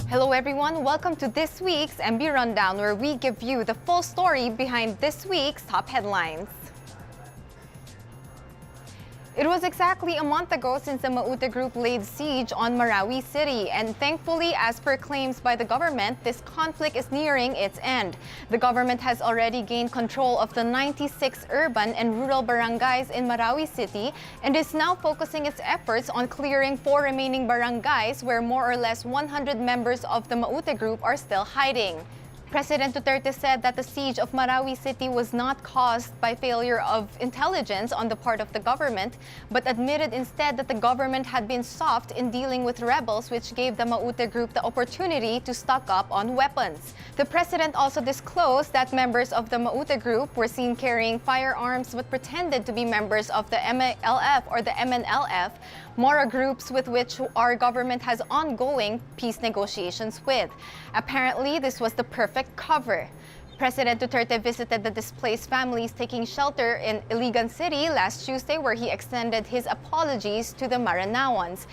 Hello everyone, welcome to this week's MB Rundown, where we give you the full story behind this week's top headlines. It was exactly a month ago since the Maute Group laid siege on Marawi City, and thankfully, as per claims by the government, this conflict is nearing its end. The government has already gained control of the 96 urban and rural barangays in Marawi City and is now focusing its efforts on clearing 4 remaining barangays where more or less 100 members of the Maute Group are still hiding. President Duterte said that the siege of Marawi City was not caused by failure of intelligence on the part of the government, but admitted instead that the government had been soft in dealing with rebels, which gave the Maute Group the opportunity to stock up on weapons. The president also disclosed that members of the Maute Group were seen carrying firearms but pretended to be members of the MLF or the MNLF, Mora groups with which our government has ongoing peace negotiations with. Apparently, this was the perfect cover. President Duterte visited the displaced families taking shelter in Iligan City last Tuesday, where he extended his apologies to the Maranawans,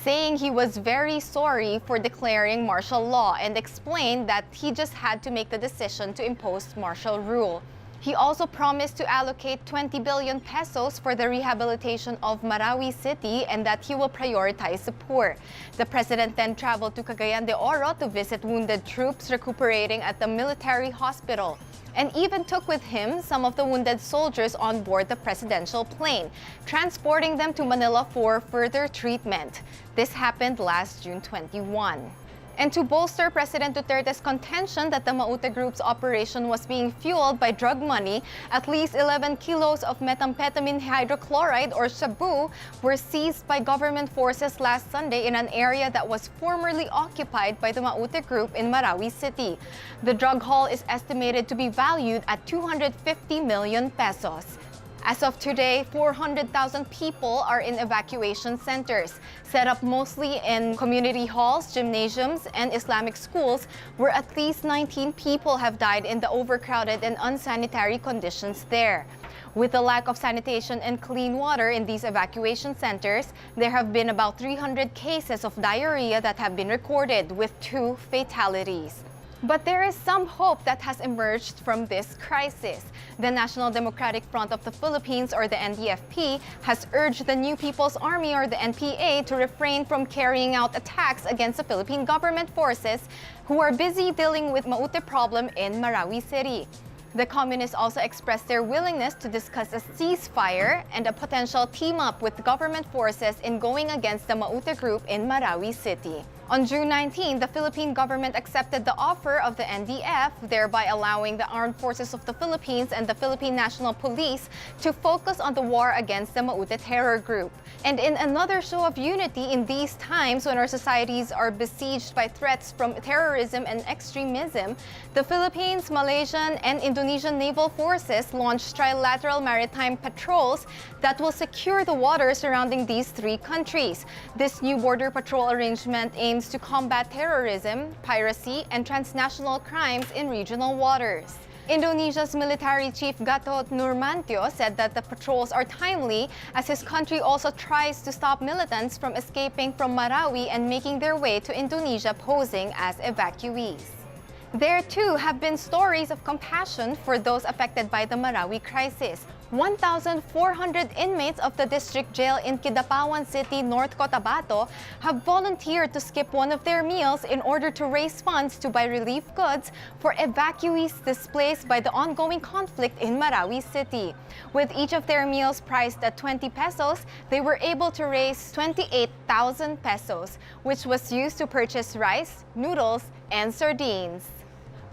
saying he was very sorry for declaring martial law and explained that he just had to make the decision to impose martial rule. He also promised to allocate 20 billion pesos for the rehabilitation of Marawi City and that he will prioritize the poor. The president then traveled to Cagayan de Oro to visit wounded troops recuperating at the military hospital, and even took with him some of the wounded soldiers on board the presidential plane, transporting them to Manila for further treatment. This happened last June 21. And to bolster President Duterte's contention that the Maute Group's operation was being fueled by drug money, at least 11 kilos of methamphetamine hydrochloride or shabu were seized by government forces last Sunday in an area that was formerly occupied by the Maute Group in Marawi City. The drug haul is estimated to be valued at 250 million pesos. As of today, 400,000 people are in evacuation centers, set up mostly in community halls, gymnasiums, and Islamic schools, where at least 19 people have died in the overcrowded and unsanitary conditions there. With the lack of sanitation and clean water in these evacuation centers, there have been about 300 cases of diarrhea that have been recorded, with 2 fatalities. But there is some hope that has emerged from this crisis. The National Democratic Front of the Philippines, or the NDFP, has urged the New People's Army, or the NPA, to refrain from carrying out attacks against the Philippine government forces who are busy dealing with Maute problem in Marawi City. The communists also expressed their willingness to discuss a ceasefire and a potential team-up with government forces in going against the Maute Group in Marawi City. On June 19, the Philippine government accepted the offer of the NDF, thereby allowing the Armed Forces of the Philippines and the Philippine National Police to focus on the war against the Maute terror group. And in another show of unity in these times when our societies are besieged by threats from terrorism and extremism, the Philippines, Malaysian, and Indonesian naval forces launched Trilateral maritime patrols that will secure the waters surrounding these 3 countries. This new border patrol arrangement aims to combat terrorism, piracy, and transnational crimes in regional waters. Indonesia's military chief Gatot Nurmantio said that the patrols are timely as his country also tries to stop militants from escaping from Marawi and making their way to Indonesia posing as evacuees. There too have been stories of compassion for those affected by the Marawi crisis. 1,400 inmates of the district jail in Kidapawan City, North Cotabato, have volunteered to skip one of their meals in order to raise funds to buy relief goods for evacuees displaced by the ongoing conflict in Marawi City. With each of their meals priced at 20 pesos, they were able to raise 28,000 pesos, which was used to purchase rice, noodles, and sardines.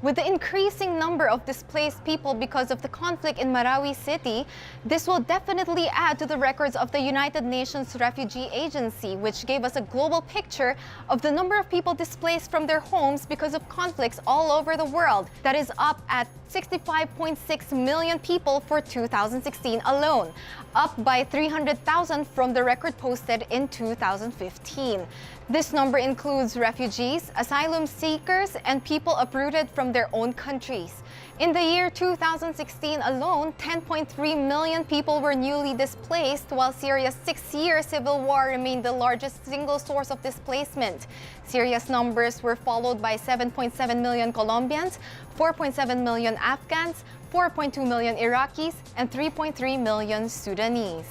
With the increasing number of displaced people because of the conflict in Marawi City, this will definitely add to the records of the United Nations Refugee Agency, which gave us a global picture of the number of people displaced from their homes because of conflicts all over the world. That is up at 65.6 million people for 2016 alone, up by 300,000 from the record posted in 2015. This number includes refugees, asylum seekers, and people uprooted from their own countries. In the year 2016 alone, 10.3 million people were newly displaced, while Syria's 6-year civil war remained the largest single source of displacement. Syria's numbers were followed by 7.7 million Colombians, 4.7 million Afghans, 4.2 million Iraqis, and 3.3 million Sudanese.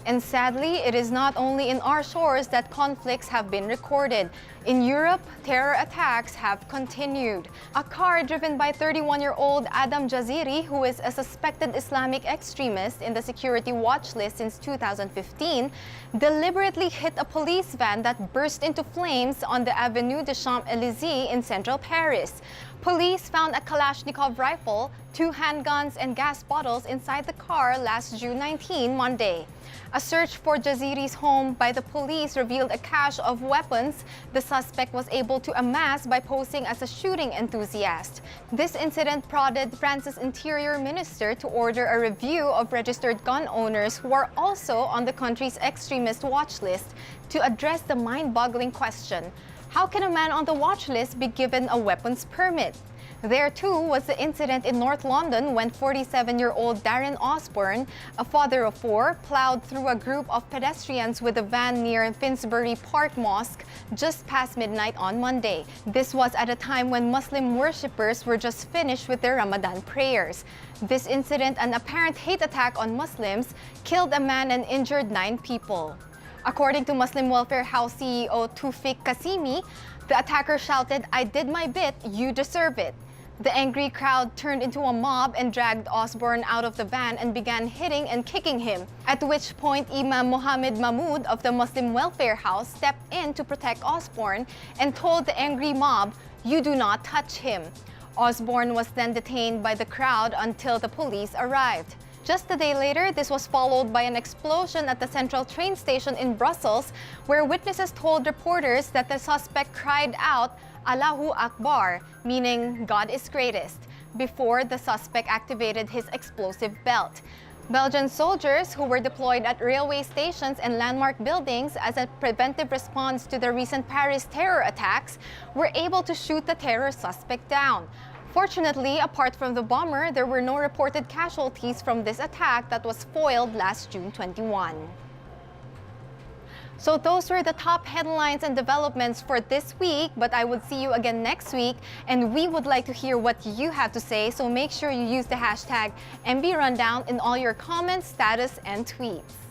And sadly, it is not only in our shores that conflicts have been recorded. In Europe, terror attacks have continued. A car driven by 31-year-old Adam Jaziri, who is a suspected Islamic extremist in the security watch list since 2015, deliberately hit a police van that burst into flames on the Avenue des Champs-Élysées in central Paris. Police found a Kalashnikov rifle, 2 handguns, and gas bottles inside the car last June 19, Monday. A search for Jaziri's home by the police revealed a cache of weapons the suspect was able to amass by posing as a shooting enthusiast. This incident prodded France's Interior Minister to order a review of registered gun owners who are also on the country's extremist watch list to address the mind-boggling question: how can a man on the watch list be given a weapons permit? There too was the incident in North London when 47-year-old Darren Osborne, a father of 4, plowed through a group of pedestrians with a van near Finsbury Park Mosque just past midnight on Monday. This was at a time when Muslim worshippers were just finished with their Ramadan prayers. This incident, an apparent hate attack on Muslims, killed a man and injured 9 people. According to Muslim Welfare House CEO Tufik Kasimi, the attacker shouted, "I did my bit, you deserve it." The angry crowd turned into a mob and dragged Osborne out of the van and began hitting and kicking him, at which point Imam Mohammed Mahmood of the Muslim Welfare House stepped in to protect Osborne and told the angry mob, "You do not touch him." Osborne was then detained by the crowd until the police arrived. Just a day later, this was followed by an explosion at the central train station in Brussels, where witnesses told reporters that the suspect cried out, "Allahu Akbar," meaning God is greatest, before the suspect activated his explosive belt. Belgian soldiers who were deployed at railway stations and landmark buildings as a preventive response to the recent Paris terror attacks were able to shoot the terror suspect down. Fortunately, apart from the bomber, there were no reported casualties from this attack that was foiled last June 21. So those were the top headlines and developments for this week, but I would see you again next week, and we would like to hear what you have to say, so make sure you use the hashtag MB Rundown in all your comments, status, and tweets.